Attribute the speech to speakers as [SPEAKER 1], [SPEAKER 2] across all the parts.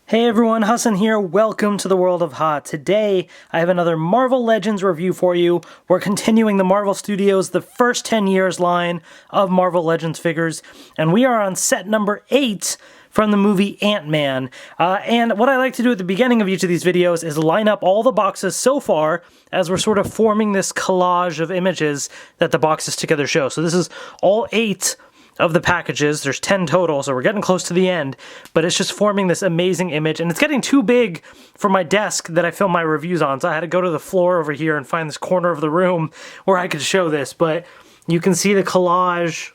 [SPEAKER 1] Hey everyone, Hassan here. Welcome to the world of Ha. Today, I have another Marvel Legends review for you. We're continuing the Marvel Studios The First 10 Years line of Marvel Legends figures, and we are on set number 8 from the movie Ant-Man. And what I like to do at the beginning of each of these videos is line up all the boxes so far as we're sort of forming this collage of images that the boxes together show. So this is all 8 of the packages. There's 10 total, so we're getting close to the end, but it's just forming this amazing image, and it's getting too big for my desk that I film my reviews on, so I had to go to the floor over here and find this corner of the room where I could show this. But you can see the collage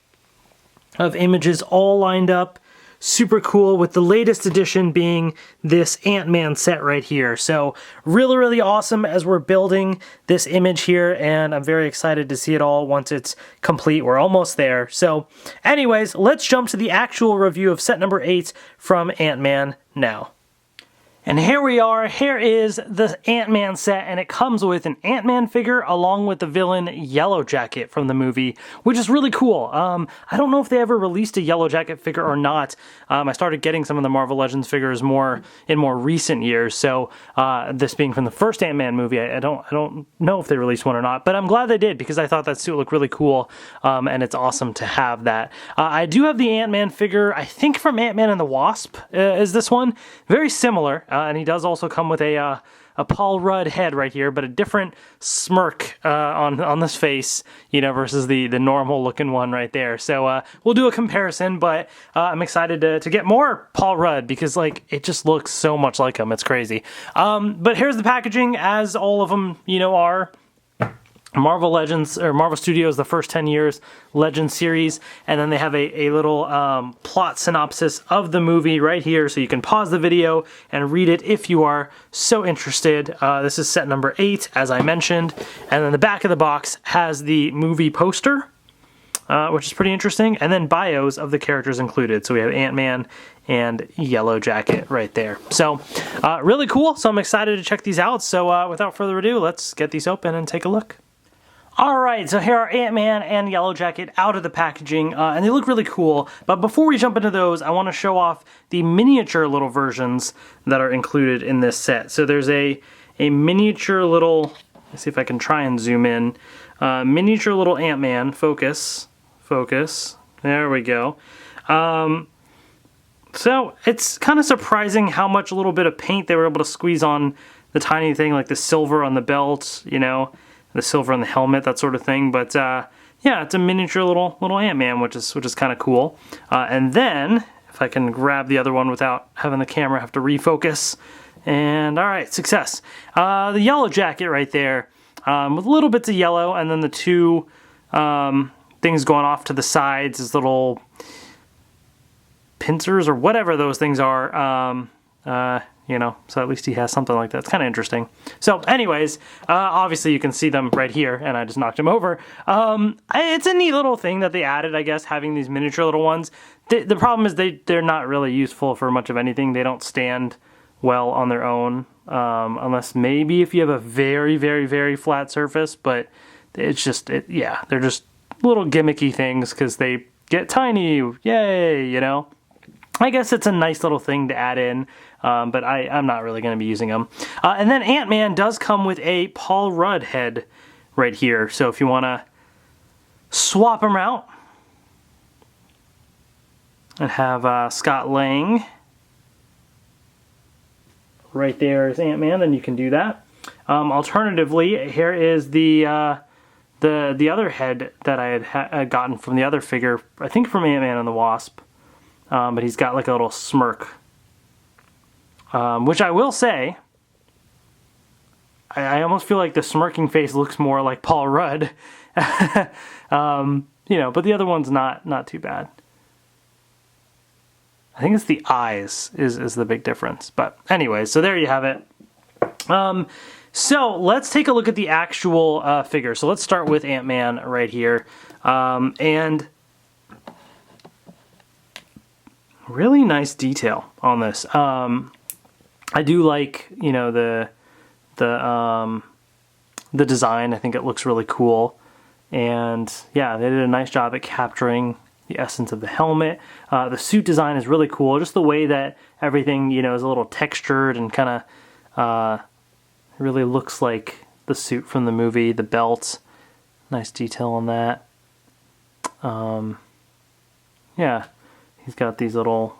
[SPEAKER 1] of images all lined up. Super cool, with the latest edition being this Ant-Man set right here. So really, really awesome as we're building this image here, and I'm very excited to see it all once it's complete. We're almost there. So anyways, let's jump to the actual review of set number 8 from Ant-Man now. And here we are. Here is the Ant-Man set, and it comes with an Ant-Man figure along with the villain Yellowjacket from the movie, which is really cool. I don't know if they ever released a Yellowjacket figure or not. I started getting some of the Marvel Legends figures in more recent years, so this being from the first Ant-Man movie, I don't know if they released one or not, but I'm glad they did because I thought that suit looked really cool, and it's awesome to have that. I do have the Ant-Man figure, I think from Ant-Man and the Wasp is this one. Very similar. And he does also come with a Paul Rudd head right here, but a different smirk on this face, you know, versus the normal looking one right there. So we'll do a comparison, but I'm excited to get more Paul Rudd because, like, it just looks so much like him. It's crazy. But here's the packaging, as all of them, you know, are. Marvel Legends, or Marvel Studios The First 10 Years Legends series, and then they have a little plot synopsis of the movie right here, so you can pause the video and read it if you are so interested. This is set number 8, as I mentioned, and then the back of the box has the movie poster, which is pretty interesting, and then bios of the characters included. So we have Ant-Man and Yellowjacket right there. So really cool, so I'm excited to check these out. So without further ado, let's get these open and take a look. Alright, so here are Ant-Man and Yellowjacket out of the packaging, and they look really cool. But before we jump into those, I want to show off the miniature little versions that are included in this set. So there's a miniature little, let's see if I can try and zoom in, miniature little Ant-Man, focus, there we go. So it's kind of surprising how much a little bit of paint they were able to squeeze on the tiny thing, like the silver on the belt, you know, the silver on the helmet, that sort of thing. But yeah, it's a miniature little Ant-Man, which is kind of cool. And then if I can grab the other one without having the camera have to refocus, and all right, success. The Yellowjacket right there, with little bits of yellow, and then the two things going off to the sides, as little pincers or whatever those things are. You know, so at least he has something like that. It's kind of interesting. So anyways, obviously you can see them right here, and I just knocked him over. It's a neat little thing that they added, I guess, having these miniature little ones. The problem is they're not really useful for much of anything. They don't stand well on their own, unless maybe if you have a very, very, very flat surface, but it's just, yeah, they're just little gimmicky things because they get tiny, yay, you know. I guess it's a nice little thing to add in, but I'm not really going to be using them. And then Ant-Man does come with a Paul Rudd head right here. So if you want to swap them out and have Scott Lang right there as Ant-Man, then you can do that. Alternatively, here is the other head that I had gotten from the other figure, I think from Ant-Man and the Wasp. But he's got like a little smirk, which I will say, I almost feel like the smirking face looks more like Paul Rudd, you know, but the other one's not too bad. I think it's the eyes is the big difference. But anyway, so there you have it. So let's take a look at the actual figure. So let's start with Ant-Man right here, and really nice detail on this. I do like, you know, the design. I think it looks really cool, and yeah, they did a nice job at capturing, the essence of the helmet. The suit design is really cool. Just the way that everything, you know, is a little textured and kind of really looks like the suit from the movie. The belt, nice detail on that. Yeah, he's got these little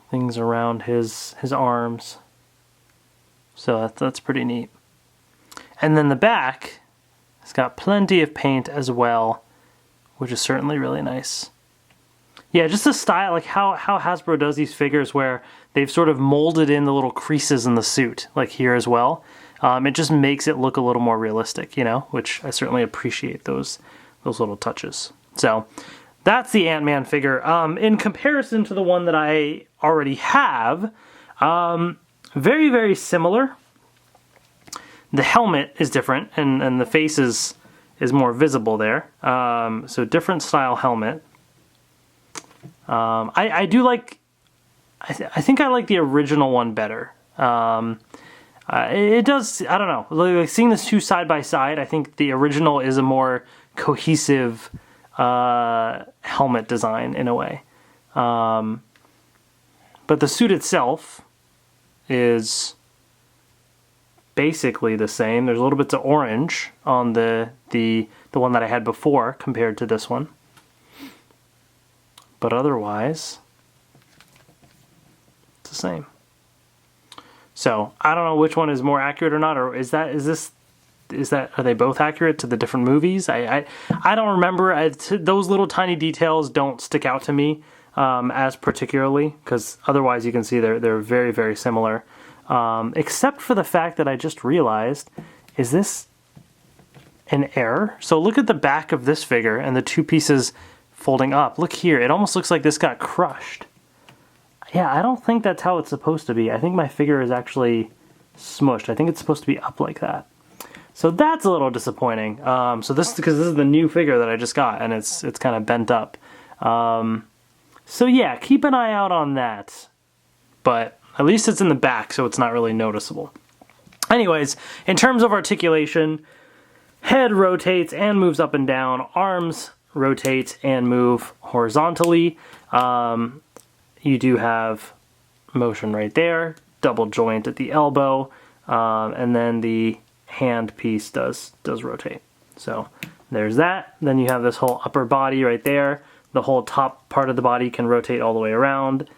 [SPEAKER 1] things around his arms. So that's pretty neat. And then the back, it's got plenty of paint as well, which is certainly really nice. Yeah, just the style, like how Hasbro does these figures where they've sort of molded in the little creases in the suit, like here as well. It just makes it look a little more realistic, you know, which I certainly appreciate those little touches. So that's the Ant-Man figure. In comparison to the one that I already have, very, very similar. The helmet is different, and the face is more visible there. So different style helmet. I do like, I think I like the original one better. It does, I don't know, like seeing this two side by side, I think the original is a more cohesive helmet design in a way. But the suit itself is basically the same. There's a little bits of orange on the one that I had before compared to this one. But otherwise, it's the same. So I don't know which one is more accurate or not, or are they both accurate to the different movies? I don't remember. Those little tiny details don't stick out to me as particularly, because otherwise you can see they're very, very similar. Except for the fact that I just realized, is this an error? So look at the back of this figure and the two pieces folding up. Look here, it almost looks like this got crushed. Yeah, I don't think that's how it's supposed to be. I think my figure is actually smushed. I think it's supposed to be up like that. So that's a little disappointing. So this is because this is the new figure that I just got, and it's kind of bent up. So yeah, keep an eye out on that. But at least it's in the back, so it's not really noticeable. Anyways, in terms of articulation, head rotates and moves up and down. Arms rotate and move horizontally. You do have motion right there. Double joint at the elbow. And then the hand piece does rotate. So there's that. Then you have this whole upper body right there. The whole top part of the body can rotate all the way around.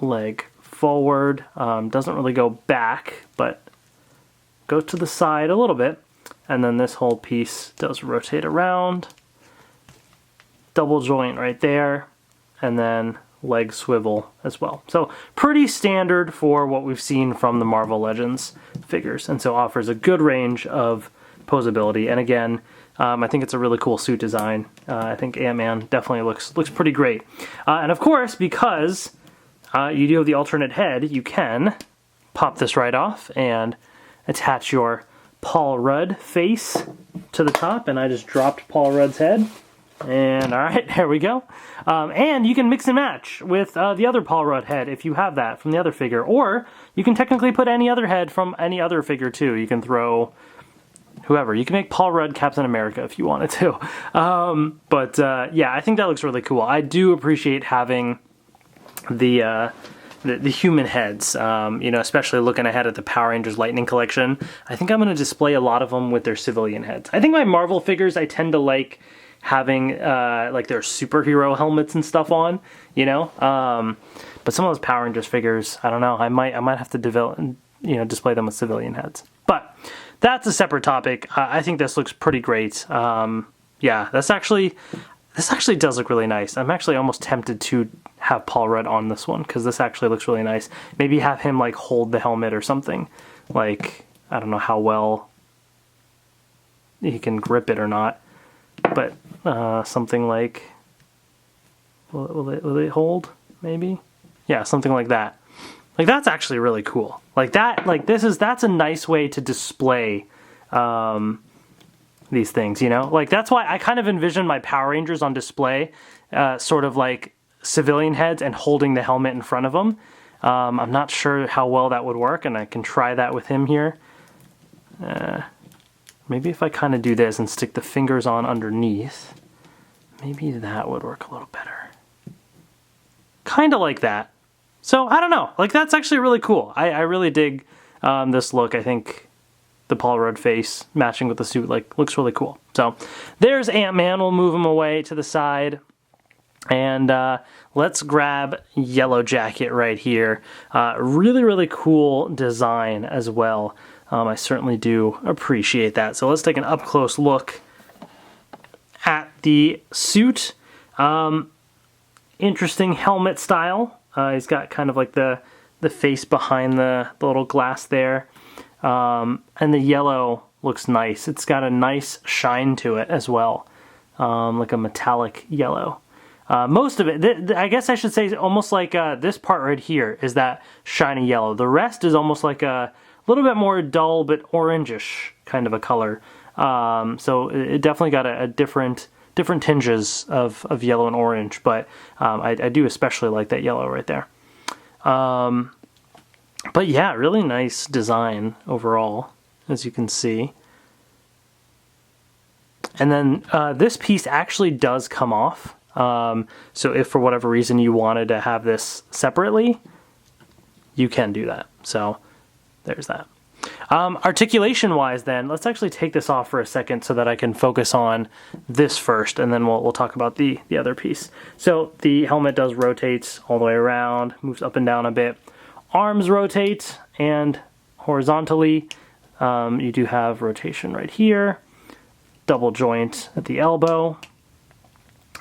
[SPEAKER 1] Leg forward. Doesn't really go back, but goes to the side a little bit. And then this whole piece does rotate around. Double joint right there. And then leg swivel as well. So pretty standard for what we've seen from the Marvel Legends figures, and so offers a good range of posability. And again, I think it's a really cool suit design. I think Ant-Man definitely looks pretty great. And of course, because you do have the alternate head, you can pop this right off and attach your Paul Rudd face to the top, and I just dropped Paul Rudd's head. And all right, there we go. And you can mix and match with the other Paul Rudd head if you have that from the other figure. Or you can technically put any other head from any other figure too. You can throw whoever. You can make Paul Rudd Captain America if you wanted to. Yeah, I think that looks really cool. I do appreciate having the human heads, especially looking ahead at the Power Rangers Lightning Collection. I think I'm going to display a lot of them with their civilian heads. I think my Marvel figures, I tend to like having like their superhero helmets and stuff on, but some of those Power Rangers figures, I don't know, I might have to display them with civilian heads. But that's a separate topic. I think this looks pretty great. Yeah, this actually does look really nice. I'm actually almost tempted to have Paul Rudd on this one, because this actually looks really nice. Maybe have him like hold the helmet or something. Like, I don't know how well he can grip it or not, but something like, will it hold? Maybe? Yeah, something like that. Like, that's actually really cool. Like that, that's a nice way to display these things, Like, that's why I kind of envision my Power Rangers on display, sort of like civilian heads and holding the helmet in front of them. I'm not sure how well that would work, and I can try that with him here. Maybe if I kind of do this and stick the fingers on underneath, maybe that would work a little better. Kind of like that. So, I don't know. Like, that's actually really cool. I really dig this look. I think the Paul Rudd face matching with the suit like looks really cool. So, there's Ant-Man. We'll move him away to the side. And let's grab Yellowjacket right here. Really, really cool design as well. I certainly do appreciate that. So let's take an up-close look at the suit. Interesting helmet style. He's got kind of like the face behind the little glass there. And the yellow looks nice. It's got a nice shine to it as well, like a metallic yellow. Most of it, I guess I should say, almost like this part right here is that shiny yellow. The rest is almost like a little bit more dull but orangish kind of a color. So it definitely got a different tinges of yellow and orange, but I do especially like that yellow right there. But yeah, really nice design overall, as you can see. And then this piece actually does come off. So if for whatever reason you wanted to have this separately, you can do that. So there's that. Articulation wise then, let's actually take this off for a second so that I can focus on this first, and then we'll talk about the other piece. So the helmet does rotate all the way around, moves up and down a bit. Arms rotate, and horizontally you do have rotation right here, double joint at the elbow.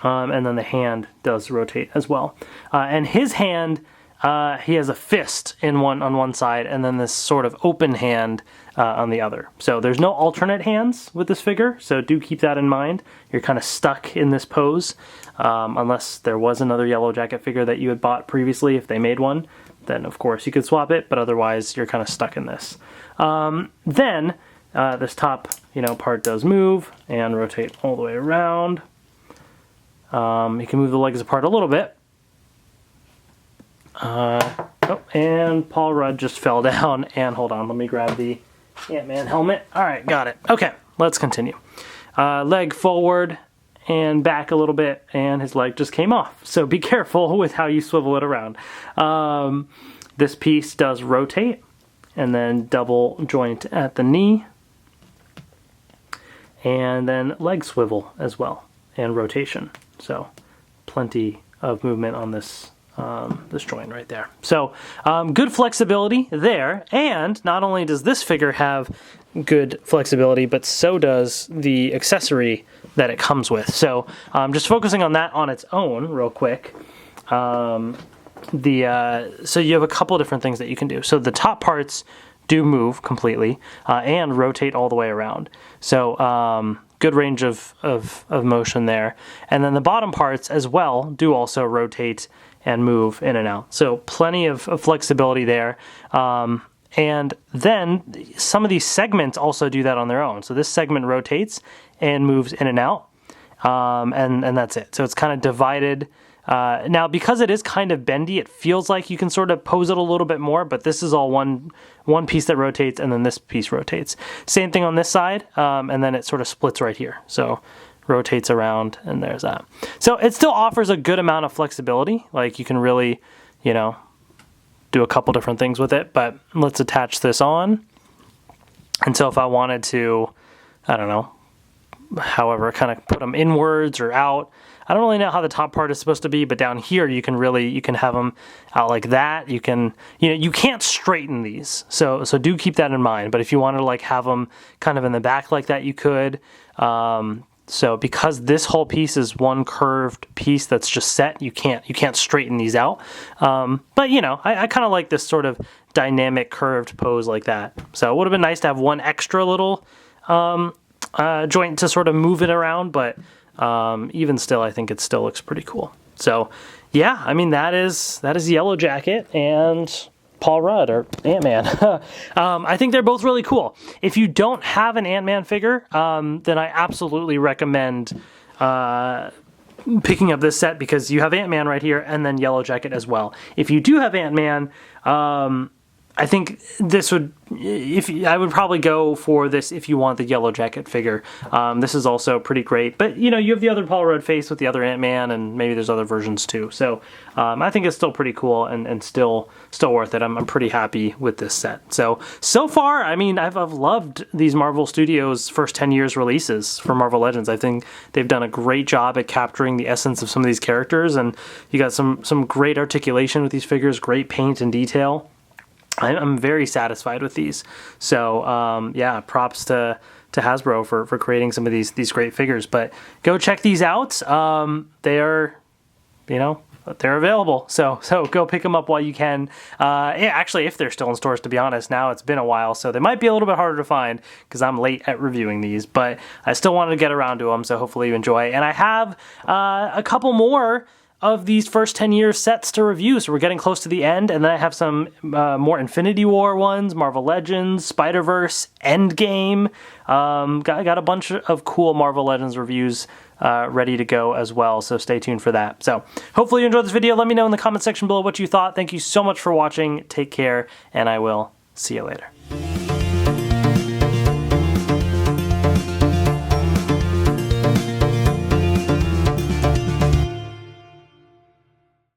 [SPEAKER 1] And then the hand does rotate as well. And his hand, he has a fist on one side, and then this sort of open hand on the other. So there's no alternate hands with this figure, so do keep that in mind. You're kind of stuck in this pose, unless there was another Yellowjacket figure that you had bought previously. If they made one, then of course you could swap it, but otherwise you're kind of stuck in this. Then this top part does move and rotate all the way around. You can move the legs apart a little bit. And Paul Rudd just fell down. And hold on, let me grab the Ant-Man helmet. All right, got it. Okay, let's continue. Leg forward and back a little bit, and his leg just came off. So be careful with how you swivel it around. This piece does rotate, and then double joint at the knee, and then leg swivel as well, and rotation. So plenty of movement on this this joint right there. So good flexibility there, and not only does this figure have good flexibility, but so does the accessory that it comes with. So just focusing on that on its own real quick. So you have a couple different things that you can do. So the top parts do move completely and rotate all the way around. So good range of motion there. And then the bottom parts as well do also rotate and move in and out. So plenty of flexibility there. And then some of these segments also do that on their own. So this segment rotates and moves in and out. And that's it. So it's kind of divided. Now, because it is kind of bendy, it feels like you can sort of pose it a little bit more, but this is all one piece that rotates, and then this piece rotates. Same thing on this side, and then it sort of splits right here. So rotates around, and there's that. So it still offers a good amount of flexibility. Like you can really, do a couple different things with it, but let's attach this on. And so if I wanted to, I don't know, however, kind of put them inwards or out. I don't really know how the top part is supposed to be, but down here you can have them out like that. You can, you can't straighten these, so do keep that in mind. But if you wanted to like have them kind of in the back like that, you could. So because this whole piece is one curved piece that's just set, you can't straighten these out. But I kind of like this sort of dynamic curved pose like that. So it would have been nice to have one extra little joint to sort of move it around, but even still, I think it still looks pretty cool. So yeah, I mean that is Yellowjacket and Paul Rudd, or Ant-Man. I think they're both really cool. If you don't have an Ant-Man figure, then I absolutely recommend picking up this set, because you have Ant-Man right here and then Yellowjacket as well. If you do have Ant-Man, I think this would, I would probably go for this if you want the Yellowjacket figure. This is also pretty great, but you know, you have the other Polaroid face with the other Ant-Man, and maybe there's other versions too. So I think it's still pretty cool and still worth it. I'm pretty happy with this set. So far, I mean, I've loved these Marvel Studios first 10 years releases for Marvel Legends. I think they've done a great job at capturing the essence of some of these characters, and you got some great articulation with these figures, great paint and detail. I'm very satisfied with these. So yeah, props to Hasbro for creating some of these great figures. But go check these out. They are, you know, they're available. So go pick them up while you can. Yeah, actually, if they're still in stores, to be honest, now it's been a while, so they might be a little bit harder to find because I'm late at reviewing these. But I still wanted to get around to them, so hopefully you enjoy. And I have a couple more of these first 10 years sets to review, so we're getting close to the end, and then I have some more Infinity War ones, Marvel Legends, Spider-Verse, Endgame. Got a bunch of cool Marvel Legends reviews ready to go as well, so stay tuned for that. So hopefully you enjoyed this video. Let me know in the comment section below what you thought. Thank you so much for watching. Take care, and I will see you later.